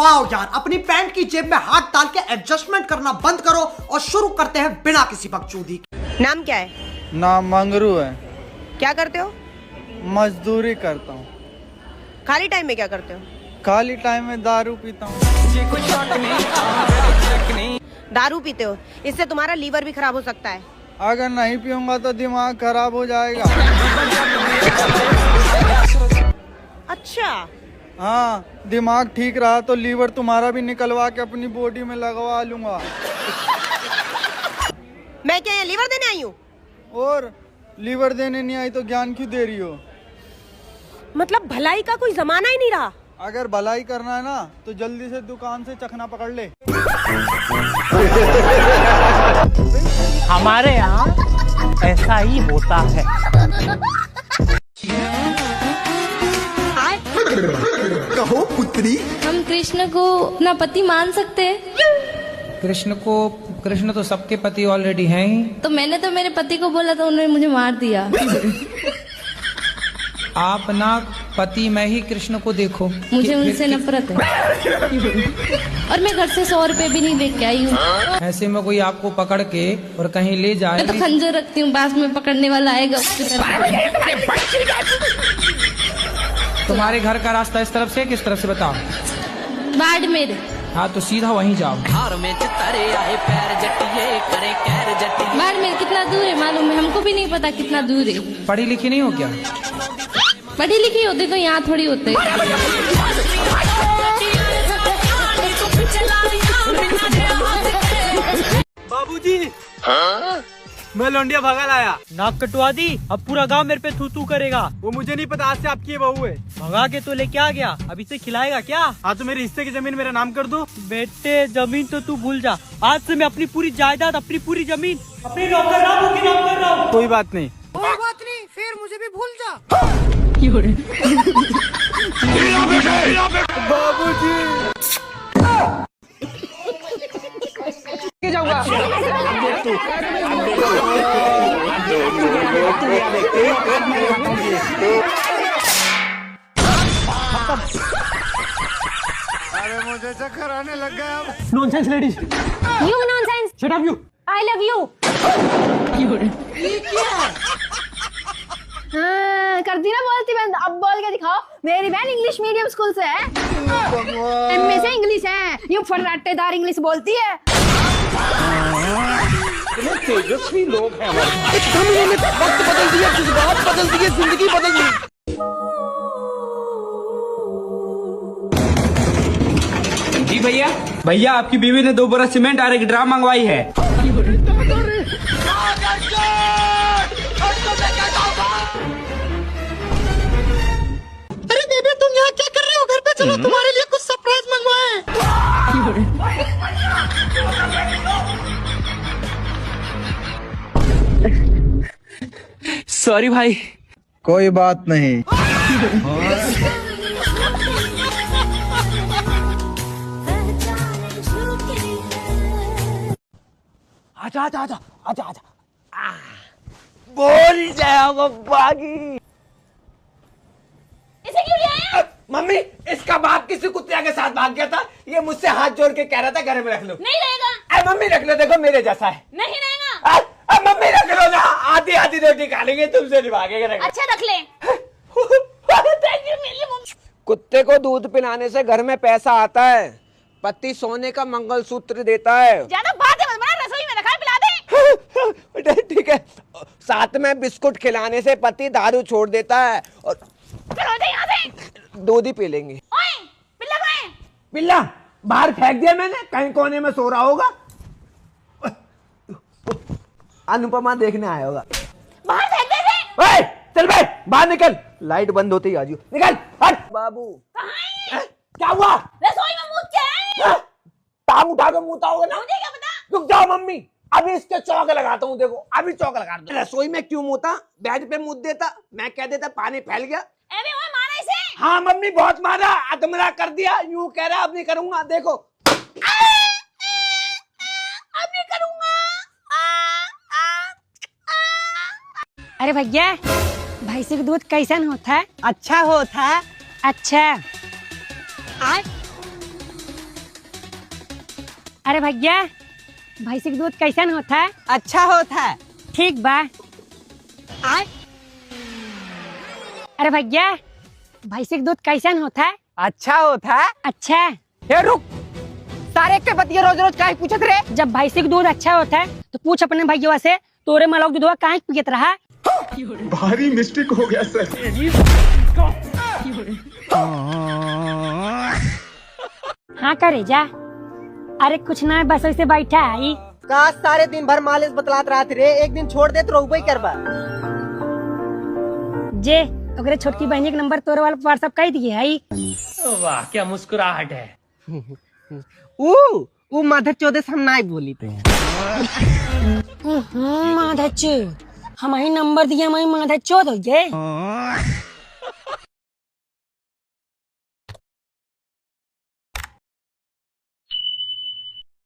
आओ यार, अपनी पैंट की जेब में हाथ डाल के एडजस्टमेंट करना बंद करो और शुरू करते हैं बिना किसी बकचोदी। नाम क्या है? नाम मंगरू है। क्या करते हो? मजदूरी करता हूँ। खाली टाइम में क्या करते हो? खाली टाइम में दारू पीता हूँ। दारू पीते हो? इससे तुम्हारा लीवर भी खराब हो सकता है। अगर नहीं पीऊंगा तो दिमाग खराब हो जाएगा। अच्छा। हाँ, दिमाग ठीक रहा तो लीवर तुम्हारा भी निकलवा के अपनी बॉडी में लगवा लूंगा। मैं क्या लीवर देने आई हूँ? और लीवर देने नहीं आई तो ज्ञान क्यों दे रही हो? मतलब भलाई का कोई जमाना ही नहीं रहा। अगर भलाई करना है ना तो जल्दी से दुकान से चखना पकड़ ले। हमारे यहाँ ऐसा ही होता है। कहो पुत्री, हम कृष्ण को अपना पति मान सकते हैं? कृष्ण तो सबके पति ऑलरेडी हैं ही। तो मैंने तो मेरे पति को बोला था, उन्होंने मुझे मार दिया। आप ना पति में ही कृष्ण को देखो। मुझे उनसे नफरत है। और मैं घर से 100 रुपए भी नहीं लेके आई हूँ। ऐसे में कोई आपको पकड़ के और कहीं ले जाए। मैं तो खंजर रखती हूँ, पास में पकड़ने वाला आएगा उसकी तरफ। तुम्हारे घर का रास्ता इस तरफ से किस तरफ से बताओ? बाड़मेर। हाँ तो सीधा वहीं जाओ। बाड़मेर कितना दूर है मालूम है? हमको भी नहीं पता कितना दूर है। पढ़ी लिखी नहीं हो क्या? पढ़ी लिखी होते तो यहाँ थोड़ी होते। बाबूजी, मैं लौंडिया भगा लाया। नाक कटवा दी, अब पूरा गांव मेरे पे थू करेगा। वो मुझे नहीं पता, आज से आपकी बहू है। भगा के तो लेके आ गया, अब इसे खिलाएगा क्या? हाँ तो मेरे हिस्से की जमीन मेरा नाम कर दो। बेटे जमीन तो तू भूल जा, आज से मैं अपनी पूरी जायदाद, अपनी पूरी जमीन अपने नौकर रामू के नाम कर रहा हूँ। कोई बात नहीं, फिर मुझे भी भूल जा। बाबूजी। जाऊंगा। अरे मुझे चक्कर आने लग गया अब। Nonsense ladies. You nonsense. Shut up you. I love you. हाँ, कर दी ना बोलती बंद। अब बोल के दिखाओ। मेरी बहन इंग्लिश मीडियम स्कूल से है। एमए से इंग्लिश है। यूं फर्राटेदार इंग्लिश बोलती है। तेजस्वी लोग हैं हमारे। वक्त बदल दिया, जज्बात बदल दिए, जिंदगी बदल दी। जी भैया, भैया आपकी बीवी ने 2 बोरा सीमेंट और 1 ड्राम मंगवाई है। अरे बेबी तुम यहाँ क्या कर रहे हो? घर पे चलो, तुम्हारे लिए कुछ सरप्राइज मंगवाए हैं। सॉरी भाई। कोई बात नहीं। आजा आजा आजा आजा आजा। बोल जाओ बागी। इसे क्यों लिया? मम्मी, इसका बाप किसी कुत्ते के साथ भाग गया था। ये मुझसे हाथ जोड़ के कह रहा था घर में रख लो। नहीं रहेगा। अरे मम्मी रख लो, देखो मेरे जैसा है। नहीं रहेगा। अब मम्मी रख लो ना, आधी आधी रोटी खा लेंगे, तुमसे नहीं भागेगा। अच्छा रख ले। कुत्ते को दूध पिलाने से घर में पैसा आता है। पति सोने का मंगलसूत्र देता है। ज्यादा बातें मत बना, रसोई में रखा है, पिला दे। ठीक है। साथ में बिस्कुट खिलाने से पति दारू छोड़ देता है और चलो यहाँ से। दूध ही पी लेंगे। ओए, पिल्ला कहाँ है? पिल्ला बाहर फेंक दिया मैंने, कहीं कोने में सो रहा होगा। अनुपमा देखने आया होगा। बाहर फेंक दे इसे। चल भाई बाहर निकल, लाइट बंद होती आ जियो। निकल हट। बाबू कहाँ है? क्या हुआ? रसोई में मुँह क्या है? टांग उठा के मुँहता होगा ना। मुझे क्या पता? रुक जाओ मम्मी, अभी इसके चौक लगाता हूँ। देखो अभी चौक लगा दो। रसोई में क्यों मुँहता? बेड पे मुँह देता, मैं कह देता पानी फैल गया। एवे ओए मारा इसे। हाँ मम्मी बहुत मारा, अधमरा कर दिया। यूं कह रहा अब नहीं करूंगा। देखो अब नहीं करूंगा। अरे भैया, भैंसी का दूध कैसन होता है? अच्छा होता है। अच्छा। अरे भैया भैंसी का दूध कैसन होता है? अच्छा होता है। ठीक बा। अरे भैया भैंसी का दूध कैसन होता है? अच्छा होता है। अच्छा। हे रुक, सारे के बतिया रोज रोज काहे पूछत रे? जब भैंसी का दूध अच्छा होता है तो पूछ अपने भैया से तोरे मलौक दूधवा काहे पियत रहा? भारी मिस्टेक हो गया सर। हाँ करे जा। अरे कुछ ना बस ऐसे बैठा है। काश सारे दिन भर मालिश बतलात रहत रे, एक दिन छोड़ दे तो रोबई करबा। जे अगर छोटकी बहनी का नंबर तोरे वाला व्हाट्सएप कर दिए है। वाह क्या मुस्कुराहट है। वो माधर चौदह से हम नहीं बोली थे। माधर चो हम ही नंबर दिया, मैं माधर चौदह हो गए।